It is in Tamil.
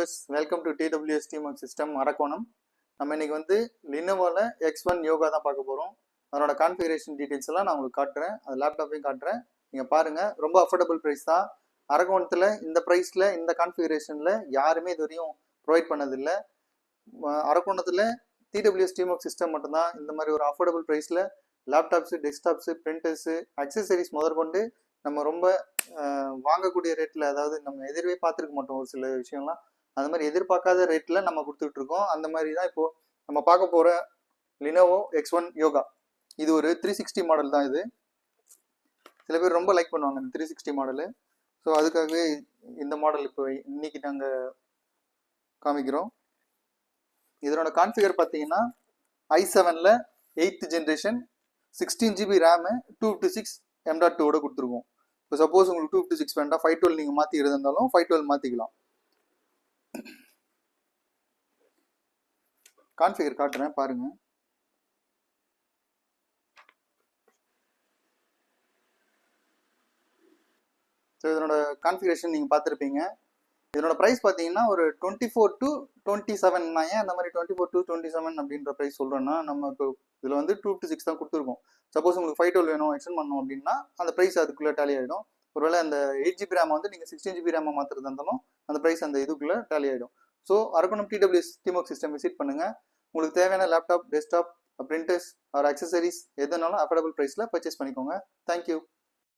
வியூவர்ஸ், வெல்கம் டு TWS டீமர்க் சிஸ்டம் அரக்கோணம். நம்ம இன்னைக்கு வந்து லினோவோல X1 யோகா தான் பார்க்க போகிறோம். அதனோட கான்ஃபிகரேஷன் டீட்டெயில்ஸ் எல்லாம் நான் உங்களுக்கு காட்டுறேன். அது லேப்டாப்பையும் காட்டுறேன். நீங்கள் பாருங்கள், ரொம்ப அஃபோர்டபுள் ப்ரைஸ் தான். அரக்கோணத்தில் இந்த ப்ரைஸில் இந்த கான்ஃபிகரேஷனில் யாருமே இது வரையும் ப்ரொவைட் பண்ணதில்லை. அரக்கோணத்தில் TWS டீமர்க் சிஸ்டம் மட்டும்தான் இந்த மாதிரி ஒரு அஃபோர்டபுள் ப்ரைஸில் லேப்டாப்ஸு, டெஸ்க்டாப்ஸு, பிரிண்டர்ஸு, அக்சசரிஸ் முதற்கொண்டு நம்ம ரொம்ப வாங்கக்கூடிய ரேட்டில், அதாவது நம்ம எதிர்வே பார்த்துருக்க மாட்டோம் ஒரு சில விஷயம்லாம், அந்த மாதிரி எதிர்பார்க்காத ரேட்டில் நம்ம கொடுத்துட்டு இருக்கோம். அந்த மாதிரி தான் இப்போது நம்ம பார்க்க போகிற லினோவோ X1 யோகா. இது ஒரு 360 மாடல் தான். இது சில பேர் ரொம்ப லைக் பண்ணுவாங்க இந்த 360 மாடலு. ஸோ அதுக்காகவே இந்த மாடல் இப்போ இன்னைக்கு நாங்கள் காமிக்கிறோம். இதனோட கான்ஃபிகர் பார்த்தீங்கன்னா i7ல் 8th generation 16 GB RAM 256 M.2 கொடுத்துருக்கோம். இப்போ சப்போஸ் உங்களுக்கு 256 வேண்டாம், 512 நீங்கள் மாற்றிக்கிறது இருந்தாலும் 512 மாற்றிக்கலாம். கான்ஃபிகர் காட்டுறேன் பாருங்க. ஸோ இதனோட கான்ஃபிகரேஷன் நீங்கள் பார்த்துருப்பீங்க. இதனோட ப்ரைஸ் பார்த்தீங்கன்னா ஒரு 24 to 27. நான் ஏன் அந்த மாதிரி 24 to 27 அப்படின்ற ப்ரைஸ் சொல்கிறேன்னா, நம்ம இப்போ இதில் வந்து 256 தான் கொடுத்துருக்கோம். சப்போஸ் உங்களுக்கு 512 வேணும், எக்ஸ்டெண்ட் பண்ணணும் அப்படின்னா அந்த ப்ரைஸ் அதுக்குள்ளே டேலி ஆகிடும். ஒருவேளை அந்த 8 GB ரேம் வந்து நீங்கள் 16 GB ரேம் மாற்றுறது இருந்தாலும் அந்த ப்ரைஸ் அந்த இதுக்குள்ளே டேலி ஆகிடும். ஸோ அரக்கோணம் TWS டீமர்க் சிஸ்டம் விசிட் பண்ணுங்கள். உங்களுக்கு தேவையான laptop, desktop, printers or accessories எதுனாலும் அஃபோர்டபுள் ப்ரைஸில் பர்ச்சேஸ் பண்ணிக்கோங்க. தேங்க்யூ.